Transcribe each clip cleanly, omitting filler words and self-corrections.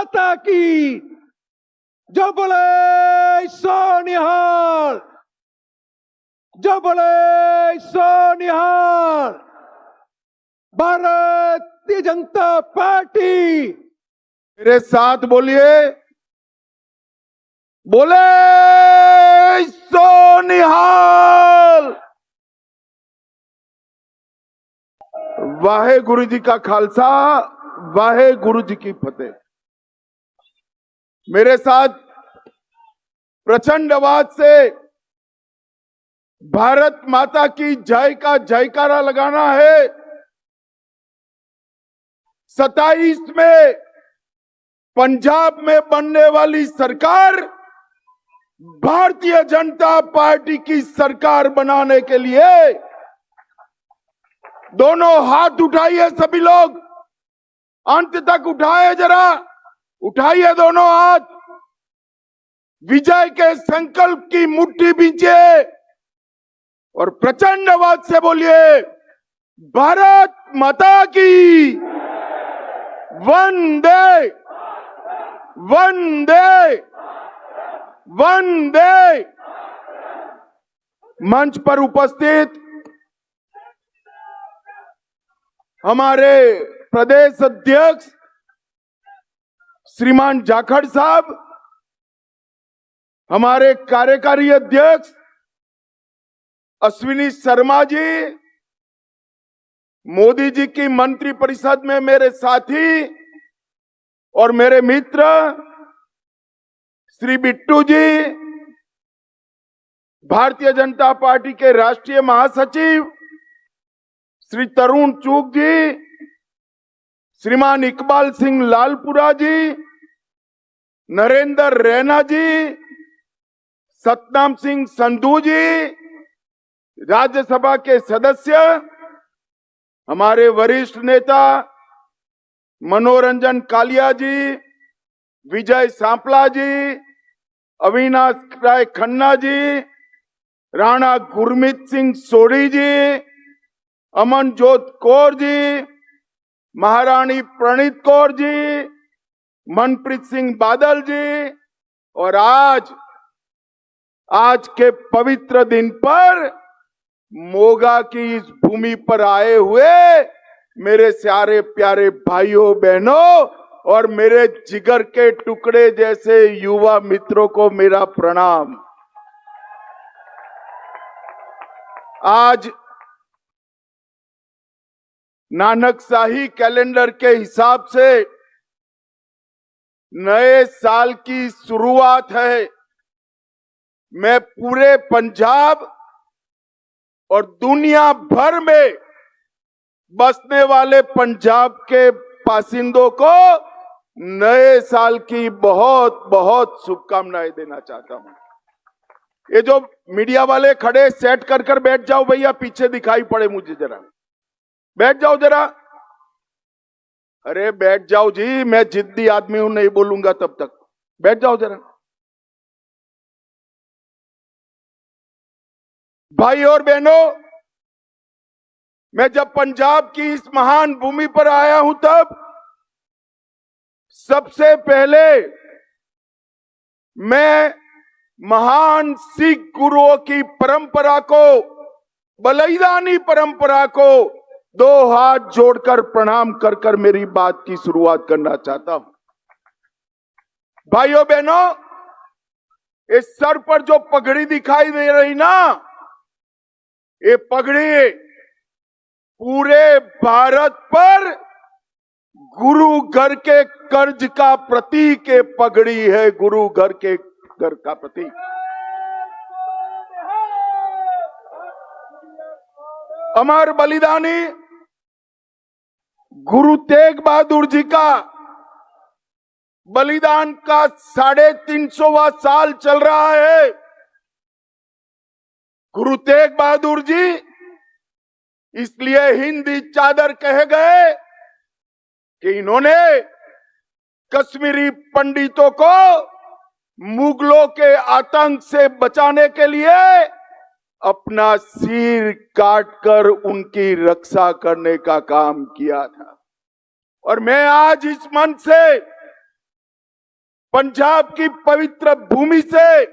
माता की जय बोले सोनिहाल, जय बोले सोनिहाल। भारतीय जनता पार्टी। मेरे साथ बोलिए, बोले सोनिहाल। वाहे गुरु जी का खालसा, वाहे गुरु जी की फतेह। मेरे साथ प्रचंड आवाज से भारत माता की जय का जयकारा लगाना है। 27 में पंजाब में बनने वाली सरकार भारतीय जनता पार्टी की सरकार बनाने के लिए दोनों हाथ उठाइए। सभी लोग अंत तक उठाए, जरा उठाइए दोनों हाथ। विजय के संकल्प की मुट्ठी बींचिए और प्रचंड आवाज से बोलिए, भारत माता की वंदे वंदे वंदे। मंच पर उपस्थित हमारे प्रदेश अध्यक्ष श्रीमान जाखड़ साहब, हमारे कार्यकारी अध्यक्ष अश्विनी शर्मा जी, मोदी जी की मंत्री परिषद में मेरे साथी और मेरे मित्र श्री बिट्टू जी, भारतीय जनता पार्टी के राष्ट्रीय महासचिव श्री तरुण चूग जी, श्रीमान इकबाल सिंह लालपुरा जी, नरेंद्र रैना जी, सतनाम सिंह संधू जी, राज्यसभा के सदस्य, हमारे वरिष्ठ नेता मनोरंजन कालिया जी, विजय सांपला जी, अविनाश राय खन्ना जी, राणा गुरमीत सिंह सोढ़ी जी, अमनजोत कौर जी, महारानी प्रणीत कौर जी, मनप्रीत सिंह बादल जी, और आज के पवित्र दिन पर मोगा की इस भूमि पर आए हुए मेरे सारे प्यारे भाइयों बहनों और मेरे जिगर के टुकड़े जैसे युवा मित्रों को मेरा प्रणाम। आज नानक शाही कैलेंडर के हिसाब से नए साल की शुरुआत है। मैं पूरे पंजाब और दुनिया भर में बसने वाले पंजाब के बासिंदों को नए साल की बहुत बहुत शुभकामनाएं देना चाहता हूं। ये जो मीडिया वाले खड़े सेट कर बैठ जाओ भैया, पीछे दिखाई पड़े मुझे, जरा बैठ जाओ जरा। अरे बैठ जाओ जी, मैं जिद्दी आदमी हूं, नहीं बोलूंगा तब तक। बैठ जाओ जरा। भाई और बहनों, मैं जब पंजाब की इस महान भूमि पर आया हूं तब सबसे पहले मैं महान सिख गुरुओं की परंपरा को, बलिदानी परंपरा को दो हाथ जोड़कर प्रणाम कर मेरी बात की शुरुआत करना चाहता हूं। भाइयों बहनों, इस सर पर जो पगड़ी दिखाई दे रही ना, ये पगड़ी पूरे भारत पर गुरु घर के कर्ज का प्रतीक है। पगड़ी है गुरु घर के घर का प्रतीक। अमर बलिदानी गुरु तेग बहादुर जी का बलिदान का 350वां साल चल रहा है। गुरु तेग बहादुर जी इसलिए हिंदी चादर कहे गए कि इन्होंने कश्मीरी पंडितों को मुगलों के आतंक से बचाने के लिए अपना सिर काटकर उनकी रक्षा करने का काम किया था। और मैं आज इस मंच से पंजाब की पवित्र भूमि से,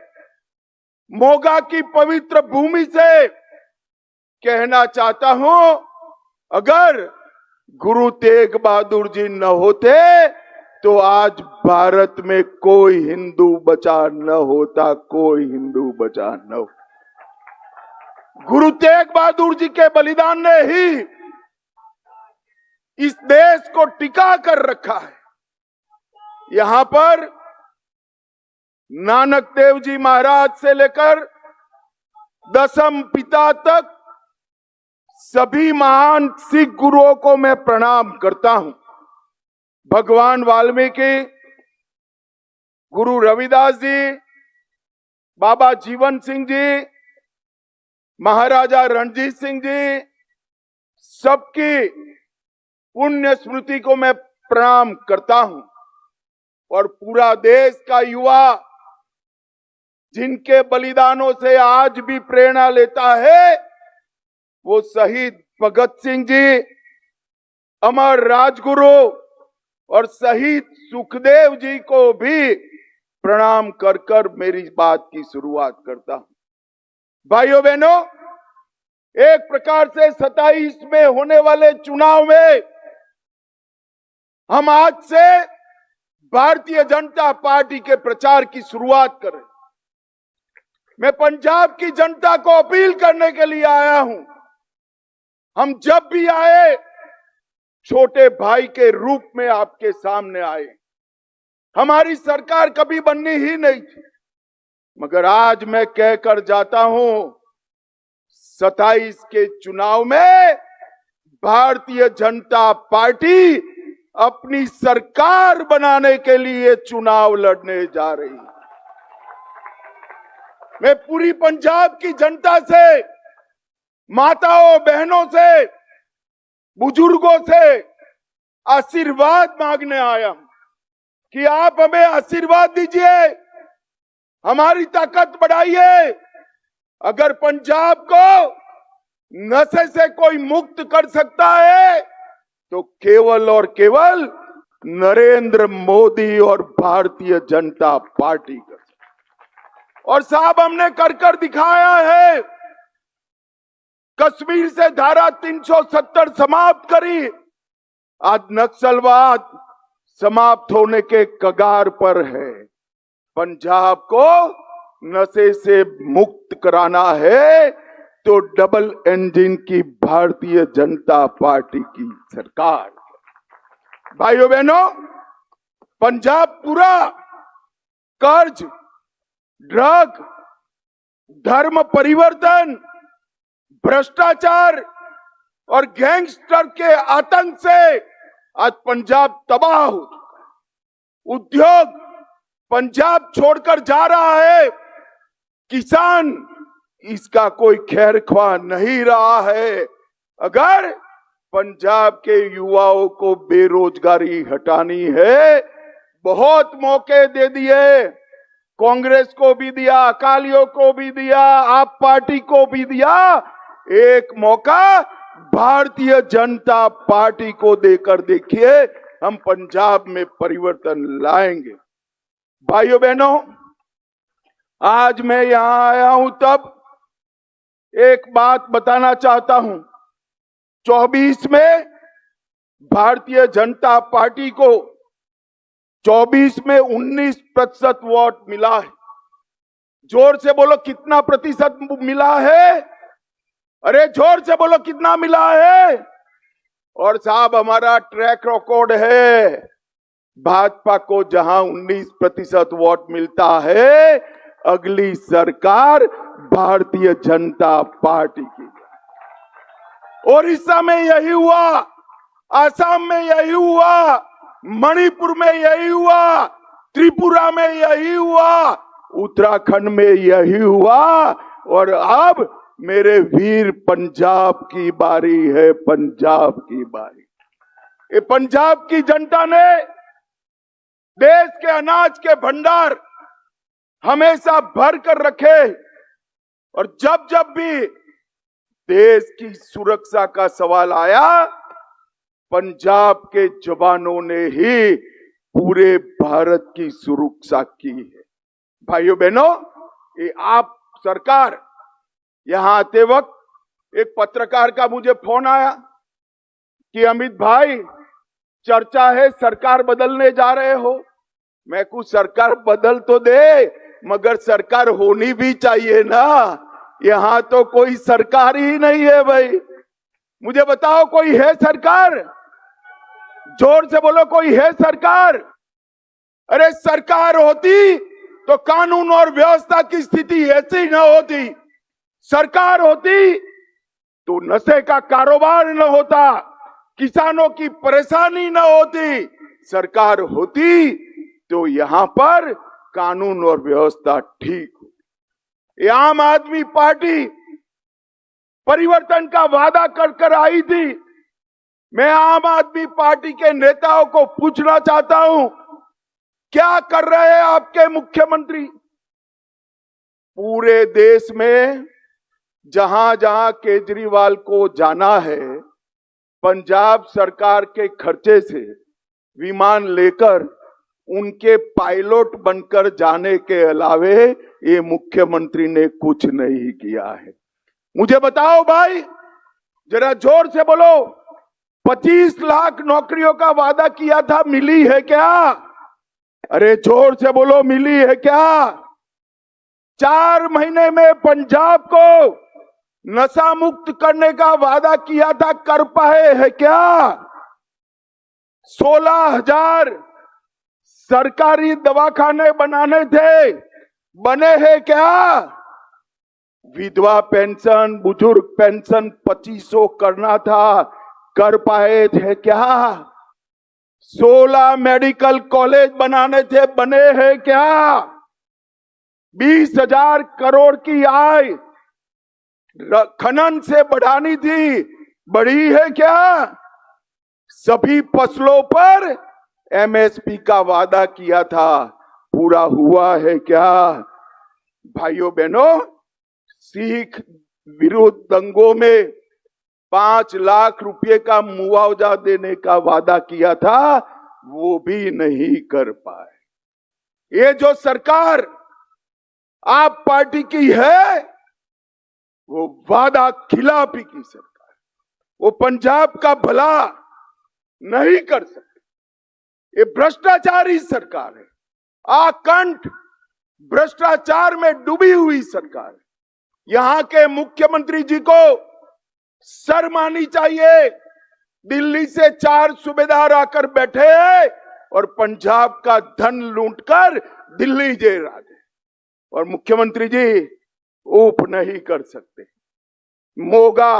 मोगा की पवित्र भूमि से कहना चाहता हूं, अगर गुरु तेग बहादुर जी न होते तो आज भारत में कोई हिंदू बचा न होता, कोई हिंदू बचा न हो। गुरु तेग बहादुर जी के बलिदान ने ही इस देश को टिका कर रखा है। यहां पर नानक देव जी महाराज से लेकर दसम पिता तक सभी महान सिख गुरुओं को मैं प्रणाम करता हूं। भगवान वाल्मीकि, गुरु रविदास जी, बाबा जीवन सिंह जी, महाराजा रणजीत सिंह जी, सबकी पुण्य स्मृति को मैं प्रणाम करता हूं। और पूरा देश का युवा जिनके बलिदानों से आज भी प्रेरणा लेता है, वो शहीद भगत सिंह जी, अमर राजगुरु और शहीद सुखदेव जी को भी प्रणाम कर कर मेरी बात की शुरुआत करता हूं। भाइयों बहनों, एक प्रकार से 27 में होने वाले चुनाव में हम आज से भारतीय जनता पार्टी के प्रचार की शुरुआत करें। मैं पंजाब की जनता को अपील करने के लिए आया हूं। हम जब भी आए छोटे भाई के रूप में आपके सामने आए। हमारी सरकार कभी बननी ही नहीं थी, मगर आज मैं कहकर जाता हूं, 27 के चुनाव में भारतीय जनता पार्टी अपनी सरकार बनाने के लिए चुनाव लड़ने जा रही है। मैं पूरी पंजाब की जनता से, माताओं बहनों से, बुजुर्गों से आशीर्वाद मांगने आया हूं कि आप हमें आशीर्वाद दीजिए, हमारी ताकत बढ़ाइए। अगर पंजाब को नशे से कोई मुक्त कर सकता है तो केवल और केवल नरेंद्र मोदी और भारतीय जनता पार्टी कर सकती। और साहब, हमने कर कर दिखाया है। कश्मीर से धारा 370 समाप्त करी, आज नक्सलवाद समाप्त होने के कगार पर है। पंजाब को नशे से मुक्त कराना है तो डबल इंजन की भारतीय जनता पार्टी की सरकार। भाइयों बहनों, पंजाब पूरा कर्ज, ड्रग, धर्म परिवर्तन, भ्रष्टाचार और गैंगस्टर के आतंक से आज पंजाब तबाह हो चुका है। उद्योग पंजाब छोड़कर जा रहा है। किसान इसका कोई खैर ख्वाह नहीं रहा है। अगर पंजाब के युवाओं को बेरोजगारी हटानी है, बहुत मौके दे दिए, कांग्रेस को भी दिया, अकालियों को भी दिया, आप पार्टी को भी दिया, एक मौका भारतीय जनता पार्टी को देकर देखिए, हम पंजाब में परिवर्तन लाएंगे। भाइयों बहनों, आज मैं यहां आया हूं तब एक बात बताना चाहता हूं। 24 में भारतीय जनता पार्टी को 24 में 19% वोट मिला है। जोर से बोलो, कितना प्रतिशत मिला है? अरे जोर से बोलो, कितना मिला है? और साहब, हमारा ट्रैक रिकॉर्ड है, भाजपा को जहां 19% वोट मिलता है, अगली सरकार भारतीय जनता पार्टी की। ओडिशा में यही हुआ, आसाम में यही हुआ, मणिपुर में यही हुआ, त्रिपुरा में यही हुआ, उत्तराखंड में यही हुआ, और अब मेरे वीर पंजाब की बारी है, पंजाब की बारी। ये पंजाब की जनता ने देश के अनाज के भंडार हमेशा भर कर रखे, और जब जब भी देश की सुरक्षा का सवाल आया, पंजाब के जवानों ने ही पूरे भारत की सुरक्षा की है। भाइयों बहनों, ये आप सरकार, यहां आते वक्त एक पत्रकार का मुझे फोन आया कि अमित भाई, चर्चा है सरकार बदलने जा रहे हो। मैं कुछ सरकार बदल तो दे, मगर सरकार होनी भी चाहिए ना। यहां तो कोई सरकार ही नहीं है भाई। मुझे बताओ, कोई है सरकार? जोर से बोलो, कोई है सरकार? अरे सरकार होती तो कानून और व्यवस्था की स्थिति ऐसी न होती। सरकार होती तो नशे का कारोबार न होता, किसानों की परेशानी न होती। सरकार होती तो यहां पर कानून और व्यवस्था ठीक होती। ये आम आदमी पार्टी परिवर्तन का वादा कर आई थी। मैं आम आदमी पार्टी के नेताओं को पूछना चाहता हूं, क्या कर रहे हैं आपके मुख्यमंत्री? पूरे देश में जहां जहां केजरीवाल को जाना है, पंजाब सरकार के खर्चे से विमान लेकर उनके पायलट बनकर जाने के अलावे ये मुख्यमंत्री ने कुछ नहीं किया है। मुझे बताओ भाई, जरा जोर से बोलो, 25 लाख नौकरियों का वादा किया था, मिली है क्या? अरे जोर से बोलो, मिली है क्या? 4 महीने में पंजाब को नशा मुक्त करने का वादा किया था, कर पाए है क्या? 16,000 सरकारी दवाखाने बनाने थे, बने हैं क्या? विधवा पेंशन, बुजुर्ग पेंशन 2500 करना था, कर पाए थे क्या? 16 मेडिकल कॉलेज बनाने थे, बने हैं क्या? 20,000 करोड़ की आय खनन से बढ़ानी थी, बढ़ी है क्या? सभी फसलों पर एमएसपी का वादा किया था, पूरा हुआ है क्या? भाइयों बहनों, सिख विरोध दंगों में 5 लाख रुपए का मुआवजा देने का वादा किया था, वो भी नहीं कर पाए। ये जो सरकार आप पार्टी की है, वो वादा खिलाफी की सरकार, वो पंजाब का भला नहीं कर सकती। ये भ्रष्टाचारी सरकार है, आकंठ भ्रष्टाचार में डूबी हुई सरकार है। यहां के मुख्यमंत्री जी को शर्म आनी चाहिए। दिल्ली से 4 सूबेदार आकर बैठे हैं और पंजाब का धन लूटकर दिल्ली जे रहे, और मुख्यमंत्री जी ऊप नहीं कर सकते। मोगा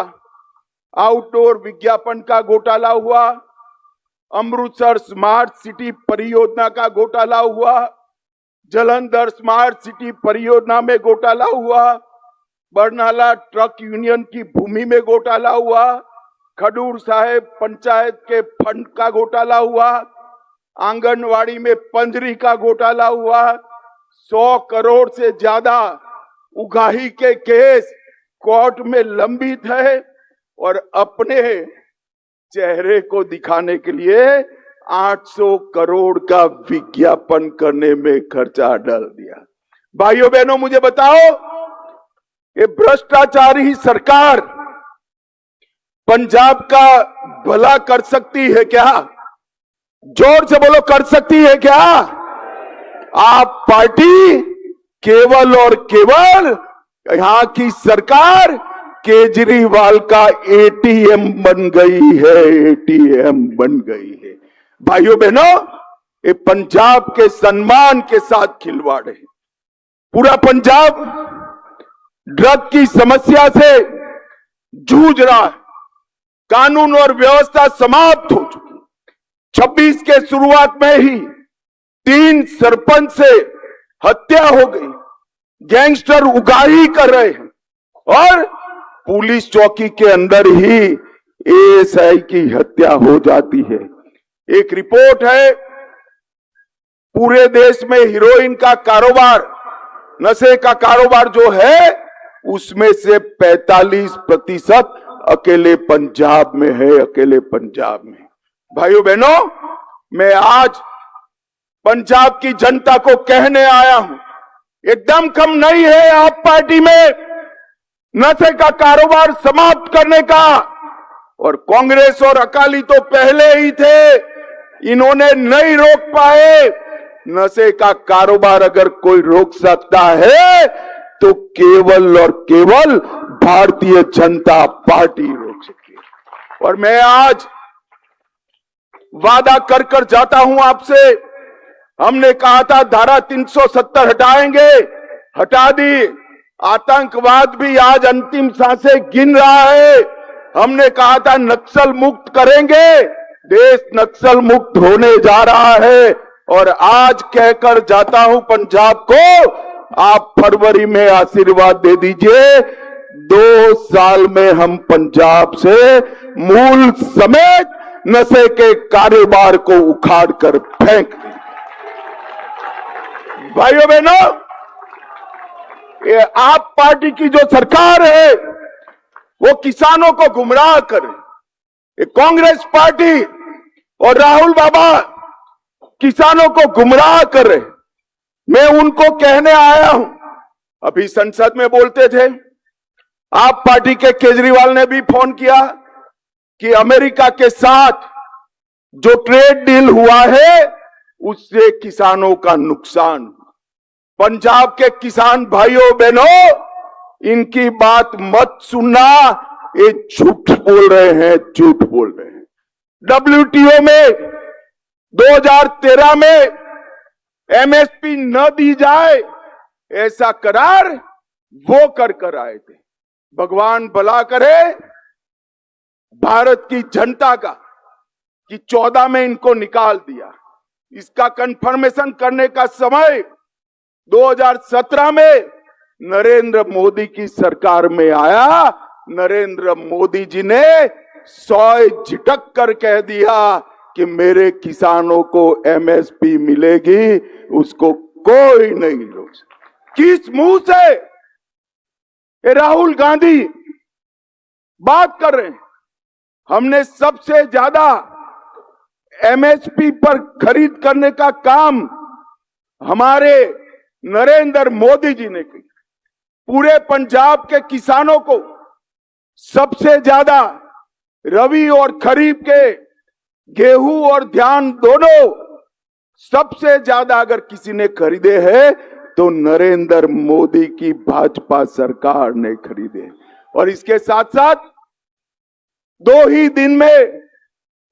आउटडोर विज्ञापन का घोटाला हुआ, अमृतसर स्मार्ट सिटी परियोजना का घोटाला हुआ, जलंधर स्मार्ट सिटी परियोजना में घोटाला हुआ, बरनाला ट्रक यूनियन की भूमि में घोटाला हुआ, खडूर साहेब पंचायत के फंड का घोटाला हुआ, आंगनवाड़ी में पंजरी का घोटाला हुआ, 100 करोड़ से ज्यादा उगाही के केस कोर्ट में लंबित है, और अपने चेहरे को दिखाने के लिए 800 करोड़ का विज्ञापन करने में खर्चा डाल दिया। भाइयों बहनों, मुझे बताओ, ये भ्रष्टाचारी सरकार पंजाब का भला कर सकती है क्या? जोर से बोलो, कर सकती है क्या? आप पार्टी केवल और केवल यहां की सरकार केजरीवाल का एटीएम बन गई है, एटीएम बन गई है। भाइयों बहनों, ये पंजाब के सम्मान के साथ खिलवाड़ है। पूरा पंजाब ड्रग की समस्या से जूझ रहा है, कानून और व्यवस्था समाप्त हो चुकी। 26 के शुरुआत में ही 3 सरपंच से हत्या हो गई, गैंगस्टर उगाही कर रहे हैं, और पुलिस चौकी के अंदर ही एएसआई की हत्या हो जाती है। एक रिपोर्ट है, पूरे देश में हीरोइन का कारोबार, नशे का कारोबार जो है, उसमें से 45% अकेले पंजाब में है, अकेले पंजाब में। भाइयों बहनों, मैं आज पंजाब की जनता को कहने आया हूं, एकदम कम नहीं है आप पार्टी में नशे का कारोबार समाप्त करने का। और कांग्रेस और अकाली तो पहले ही थे, इन्होंने नहीं रोक पाए। नशे का कारोबार अगर कोई रोक सकता है तो केवल और केवल भारतीय जनता पार्टी रोक सकती है। और मैं आज वादा कर कर जाता हूं आपसे, हमने कहा था धारा 370 हटाएंगे, हटा दी। आतंकवाद भी आज अंतिम सांसें गिन रहा है। हमने कहा था नक्सल मुक्त करेंगे, देश नक्सल मुक्त होने जा रहा है। और आज कहकर जाता हूं पंजाब को, आप फरवरी में आशीर्वाद दे दीजिए, 2 साल में हम पंजाब से मूल समेत नशे के कारोबार को उखाड़ कर फेंक देंगे। भाइयों बहनों, ये आप पार्टी की जो सरकार है वो किसानों को गुमराह करे। ये कांग्रेस पार्टी और राहुल बाबा किसानों को गुमराह कर रहे। मैं उनको कहने आया हूं, अभी संसद में बोलते थे, आप पार्टी के केजरीवाल ने भी फोन किया कि अमेरिका के साथ जो ट्रेड डील हुआ है उससे किसानों का नुकसान। पंजाब के किसान भाइयों बहनों, इनकी बात मत सुनना, ये झूठ बोल रहे हैं, झूठ बोल रहे हैं। WTO में 2013 में MSP न दी जाए ऐसा करार वो कर आए थे। भगवान भला करे भारत की जनता का कि 14 में इनको निकाल दिया। इसका कंफर्मेशन करने का समय 2017 में नरेंद्र मोदी की सरकार में आया। नरेंद्र मोदी जी ने सौय झिटक कर कह दिया कि मेरे किसानों को MSP मिलेगी, उसको कोई नहीं रोक सकता। किस मुंह से ये राहुल गांधी बात कर रहे हैं? हमने सबसे ज्यादा MSP पर खरीद करने का काम हमारे नरेंद्र मोदी जी ने किया। पूरे पंजाब के किसानों को सबसे ज्यादा रबी और खरीफ के गेहूं और धान दोनों सबसे ज्यादा अगर किसी ने खरीदे हैं तो नरेंद्र मोदी की भाजपा सरकार ने खरीदे। और इसके साथ साथ 2 ही दिन में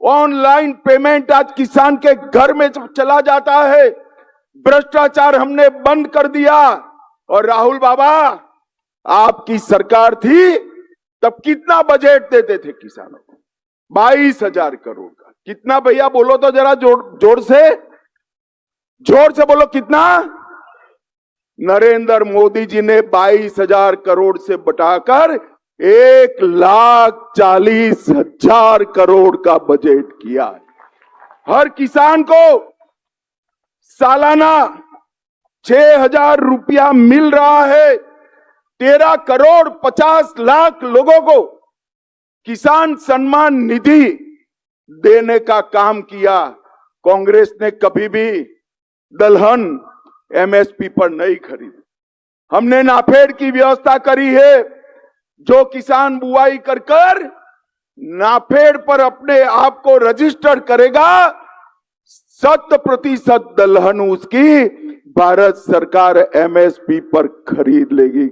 ऑनलाइन पेमेंट आज किसान के घर में चला जाता है। भ्रष्टाचार हमने बंद कर दिया। और राहुल बाबा, आपकी सरकार थी तब कितना बजट देते थे किसानों को? 22,000 करोड़ का। कितना भैया बोलो तो जरा जोर से बोलो, कितना? नरेंद्र मोदी जी ने 22,000 करोड़ से बढ़ाकर 1,40,000 करोड़ का बजट किया है। हर किसान को सालाना 6,000 रुपया मिल रहा है। 13 करोड़ 50 लाख लोगों को किसान सम्मान निधि देने का काम किया। कांग्रेस ने कभी भी दलहन MSP पर नहीं खरीदी। हमने नाफेड की व्यवस्था करी है, जो किसान बुआई कर नाफेड पर अपने आप को रजिस्टर करेगा, 100% दलहन उसकी भारत सरकार MSP पर खरीद लेगी।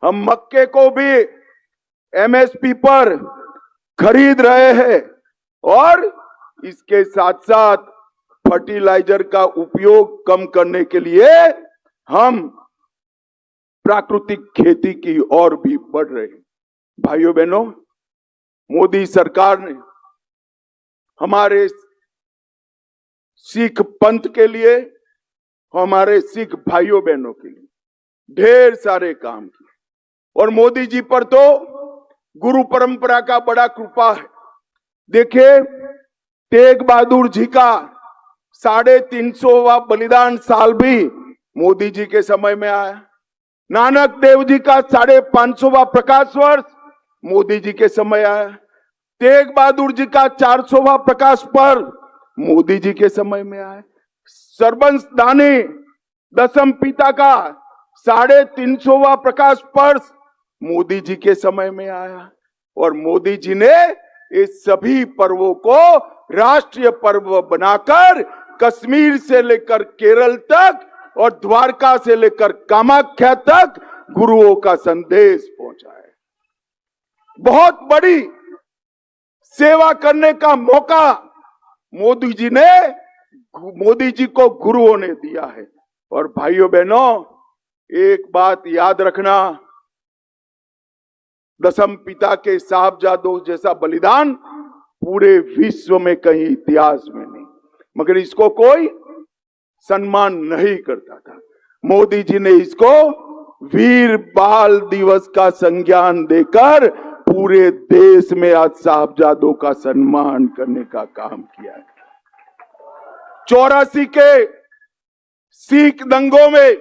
हम मक्के को भी MSP पर खरीद रहे हैं। और इसके साथ साथ फर्टिलाइजर का उपयोग कम करने के लिए हम प्राकृतिक खेती की ओर भी बढ़ रहे हैं। भाइयों बहनों, मोदी सरकार ने हमारे सिख पंथ के लिए, हमारे सिख भाइयों बहनों के लिए ढेर सारे काम किए। और मोदी जी पर तो गुरु परंपरा का बड़ा कृपा है। देखिए, तेग बहादुर जी का 350वां बलिदान साल भी मोदी जी के समय में आया। नानक देव जी का 550वां प्रकाश वर्ष मोदी जी के समय आया। तेग बहादुर जी का 400वां प्रकाश पर्व मोदी जी के समय में आया। सर्वंसदानी दशम पिता का 350वां प्रकाश पर्व मोदी जी के समय में आया और मोदी जी ने इस सभी पर्वों को राष्ट्रीय पर्व बनाकर कश्मीर से लेकर केरल तक और द्वारका से लेकर कामाख्या तक गुरुओं का संदेश पहुंचाया। बहुत बड़ी सेवा करने का मौका मोदी जी को गुरुओं ने दिया है। और भाइयों बहनों, एक बात याद रखना, दशम पिता के साहबजादों जैसा बलिदान पूरे विश्व में कहीं इतिहास में नहीं, मगर इसको कोई सम्मान नहीं करता था। मोदी जी ने इसको वीर बाल दिवस का संज्ञान देकर पूरे देश में आज साहबजादों का सम्मान करने का काम किया है। 84 के सिख दंगों में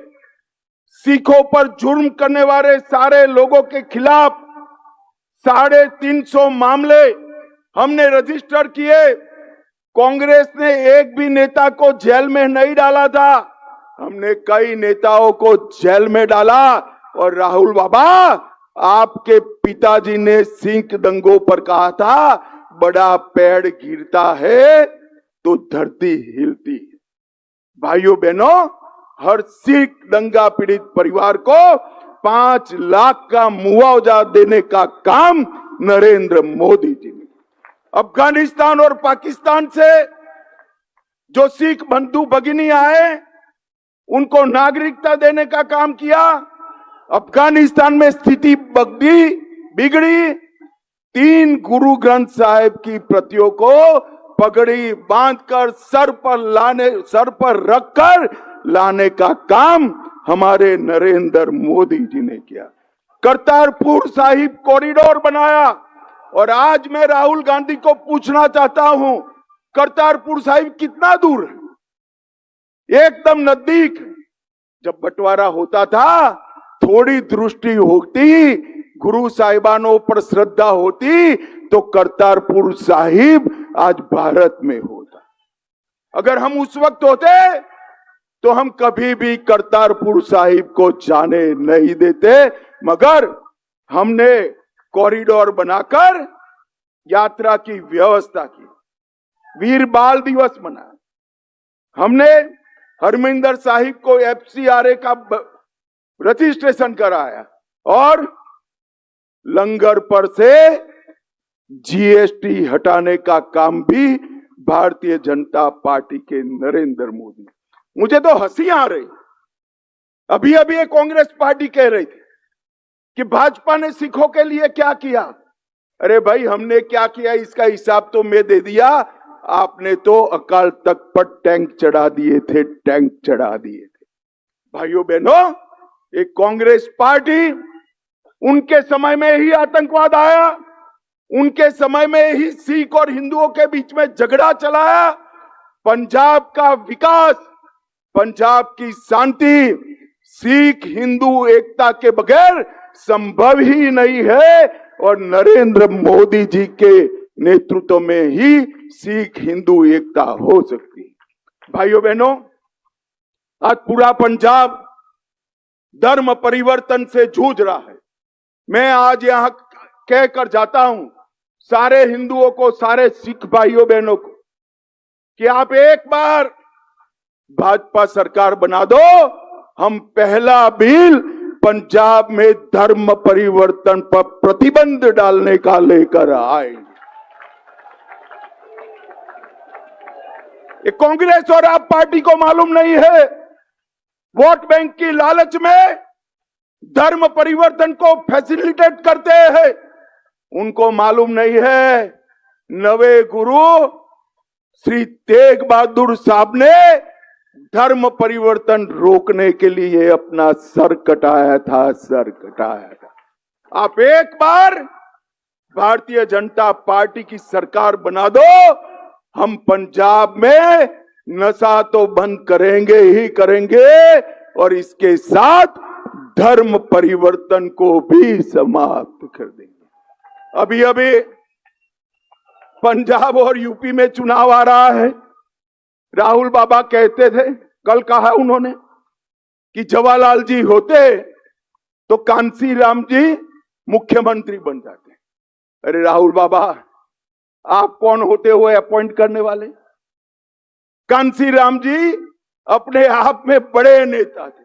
सिखों पर जुर्म करने वाले सारे लोगों के खिलाफ 350 मामले हमने रजिस्टर किए। कांग्रेस ने एक भी नेता को जेल में नहीं डाला था, हमने कई नेताओं को जेल में डाला। और राहुल बाबा, आपके पिताजी ने सिख दंगों पर कहा था, बड़ा पेड़ गिरता है तो धरती हिलती है। भाइयों बहनों, हर सिख दंगा पीड़ित परिवार को 5 लाख का मुआवजा देने का काम नरेंद्र मोदी जी ने। अफगानिस्तान और पाकिस्तान से जो सिख बंधु भगिनी आए उनको नागरिकता देने का काम किया। अफगानिस्तान में स्थिति बिगड़ी। 3 गुरु ग्रंथ साहिब की प्रतियों को पगड़ी बांधकर सर पर रखकर लाने का काम हमारे नरेंद्र मोदी जी ने किया। करतारपुर साहिब कॉरिडोर बनाया। और आज मैं राहुल गांधी को पूछना चाहता हूं, करतारपुर साहिब कितना दूर है? एकदम नजदीक। जब बंटवारा होता था, थोड़ी दृष्टि होती, गुरु साहिबानों पर श्रद्धा होती, तो करतारपुर साहिब आज भारत में होता। अगर हम उस वक्त होते तो हम कभी भी करतारपुर साहिब को जाने नहीं देते, मगर हमने कॉरिडोर बनाकर यात्रा की व्यवस्था की। वीर बाल दिवस मनाया हमने। हरमिंदर साहिब को FCRA का रजिस्ट्रेशन कराया और लंगर पर से GST हटाने का काम भी भारतीय जनता पार्टी के नरेंद्र मोदी। मुझे तो हंसी आ रही। अभी ये कांग्रेस पार्टी कह रही थी कि भाजपा ने सिखों के लिए क्या किया। अरे भाई, हमने क्या किया इसका हिसाब तो मैं दे दिया। आपने तो अकाल तख्त पर टैंक चढ़ा दिए थे। भाइयों बहनों, एक कांग्रेस पार्टी, उनके समय में ही आतंकवाद आया, उनके समय में ही सिख और हिंदुओं के बीच में झगड़ा चलाया। पंजाब का विकास, पंजाब की शांति सिख हिंदू एकता के बगैर संभव ही नहीं है। और नरेंद्र मोदी जी के नेतृत्व में ही सिख हिंदू एकता हो सकती है। भाइयों बहनों, आज पूरा पंजाब धर्म परिवर्तन से जूझ रहा है। मैं आज यहां कहकर जाता हूं सारे हिंदुओं को, सारे सिख भाइयों बहनों को, कि आप एक बार भाजपा सरकार बना दो, हम पहला बिल पंजाब में धर्म परिवर्तन पर प्रतिबंध डालने का लेकर आएंगे। ये कांग्रेस और आप पार्टी को मालूम नहीं है, वोट बैंक की लालच में धर्म परिवर्तन को फैसिलिटेट करते हैं। उनको मालूम नहीं है, नवे गुरु श्री तेग बहादुर साहब ने धर्म परिवर्तन रोकने के लिए अपना सर कटाया था। आप एक बार भारतीय जनता पार्टी की सरकार बना दो, हम पंजाब में नशा तो बंद करेंगे ही करेंगे और इसके साथ धर्म परिवर्तन को भी समाप्त कर देंगे। अभी पंजाब और यूपी में चुनाव आ रहा है। राहुल बाबा कहते थे, कल कहा उन्होंने कि जवाहरलाल जी होते तो कांसी राम जी मुख्यमंत्री बन जाते। अरे राहुल बाबा, आप कौन होते हुए अपॉइंट करने वाले? कांसी राम जी अपने आप में बड़े नेता थे,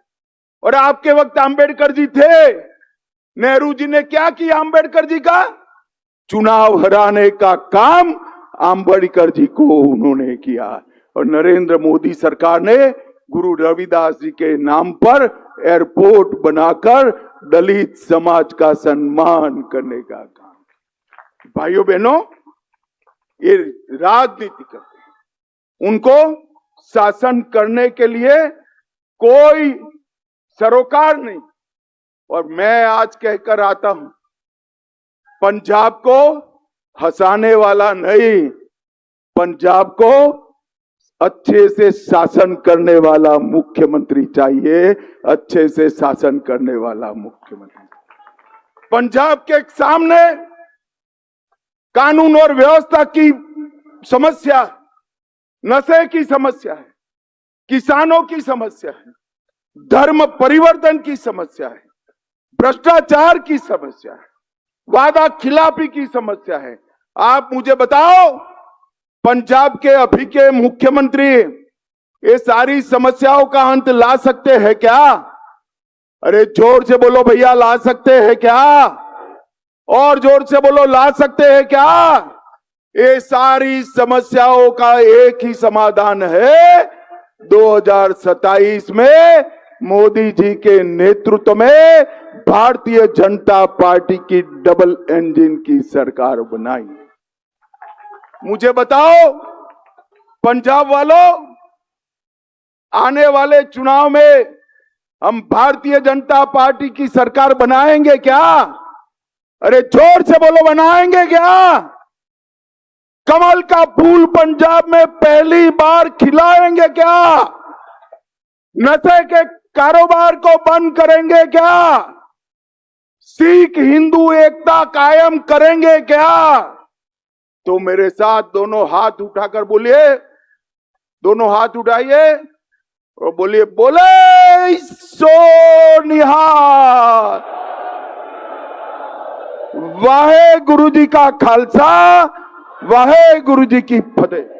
और आपके वक्त अंबेडकर जी थे। नेहरू जी ने क्या किया अंबेडकर जी का? चुनाव हराने का काम अंबेडकर जी को उन्होंने किया। और नरेंद्र मोदी सरकार ने गुरु रविदास जी के नाम पर एयरपोर्ट बनाकर दलित समाज का सम्मान करने का काम। भाइयों बहनों, ये राजनीति करते हैं, उनको शासन करने के लिए कोई सरोकार नहीं। और मैं आज कहकर आता हूं, पंजाब को हंसाने वाला नहीं, पंजाब को अच्छे से शासन करने वाला मुख्यमंत्री चाहिए, अच्छे से शासन करने वाला मुख्यमंत्री। पंजाब के सामने कानून और व्यवस्था की समस्या, नशे की समस्या है, किसानों की समस्या है, धर्म परिवर्तन की समस्या है, भ्रष्टाचार की समस्या है, वादा खिलाफी की समस्या है। आप मुझे बताओ, पंजाब के अभी के मुख्यमंत्री ये सारी समस्याओं का अंत ला सकते हैं क्या? अरे जोर से बोलो भैया, ला सकते हैं क्या? और जोर से बोलो, ला सकते हैं क्या? ये सारी समस्याओं का एक ही समाधान है, 2027 में मोदी जी के नेतृत्व में भारतीय जनता पार्टी की डबल इंजन की सरकार बनाई। मुझे बताओ पंजाब वालों, आने वाले चुनाव में हम भारतीय जनता पार्टी की सरकार बनाएंगे क्या? अरे जोर से बोलो, बनाएंगे क्या? कमल का फूल पंजाब में पहली बार खिलाएंगे क्या? नशे के कारोबार को बंद करेंगे क्या? सिख हिंदू एकता कायम करेंगे क्या? तो मेरे साथ दोनों हाथ उठाकर बोलिए, दोनों हाथ उठाइए और बोलिए, बोले सो निहाल। वाहे गुरु जी का खालसा, वाहे गुरु जी की फतेह।